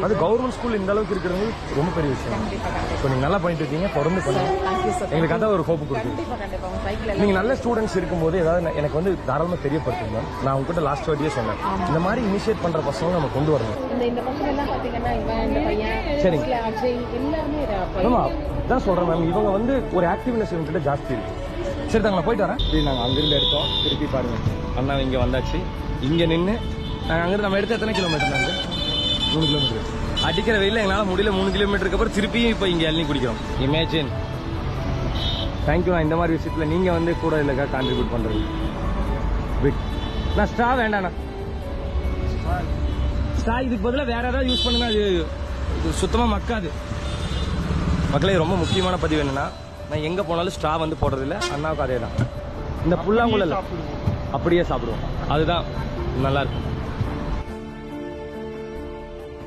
அது government school இந்த அளவுக்கு இருக்கிறது ரொம்ப பெரிய விஷயம். ஸோ நீங்க நல்லா பண்ணிட்டு இருக்கீங்க, தொடர்ந்து பண்ணுங்க. எங்களுக்கு அதான் ஒரு ஹோப் கொடுக்குது. நீங்க நல்ல ஸ்டூடெண்ட்ஸ் இருக்கும்போது ஏதாவது எனக்கு வந்து தாராளமாக தெரியப்படுத்துங்க. நான் உங்ககிட்ட லாஸ்ட் வாட்டியே சொன்னேன், இந்த மாதிரி இனிஷியேட் பண்ற பசங்க நம்ம கொண்டு வரணும். சரிங்க, ஆமா தான் சொல்றேன் மேம். இவங்க வந்து ஒரு ஆக்டிவ்னஸ் இவங்ககிட்ட ஜாஸ்தி இருக்கு. சரி தாங்க, நான் போயிட்டு வரேன். நாங்கள் அங்கிருந்து எடுத்தோம், திருப்பி பாருங்க அண்ணா இங்கே வந்தாச்சு. இங்கே நின்று நாங்கள் அங்கிருந்து நம்ம எடுத்து எத்தனை கிலோமீட்டர்? நாங்கள் 3 கிலோமீட்டர். அடிக்கிற வெயில எங்களால் முடியல. 3 கிலோமீட்டருக்கு அப்புறம் திருப்பியும் இப்போ இங்கே இளநீ குடிக்கிறோம். இமேஜின். தேங்க்யூ. நான் இந்த மாதிரி விஷயத்தில் நீங்கள் வந்து கூட இல்லைக்கா கான்ட்ரிபியூட் பண்ணுறது. பிட் நான் ஸ்ட்ரா வேண்டாண்ணா. ஸ்ட்ரா இதுக்கு பதிலாக வேற ஏதாவது யூஸ் பண்ணுங்க, அது சுத்தமாக மக்காது. மக்களே, ரொம்ப முக்கியமான பதிவு என்னன்னா, நான் எங்கே போனாலும் ஸ்ட்ரா வந்து போடுறதில்ல. அண்ணாவுக்கு அதே தான். இந்த புல்லாங்குழல் அப்படியே சாப்பிடுவோம், அதுதான் நல்லா இருக்கும்.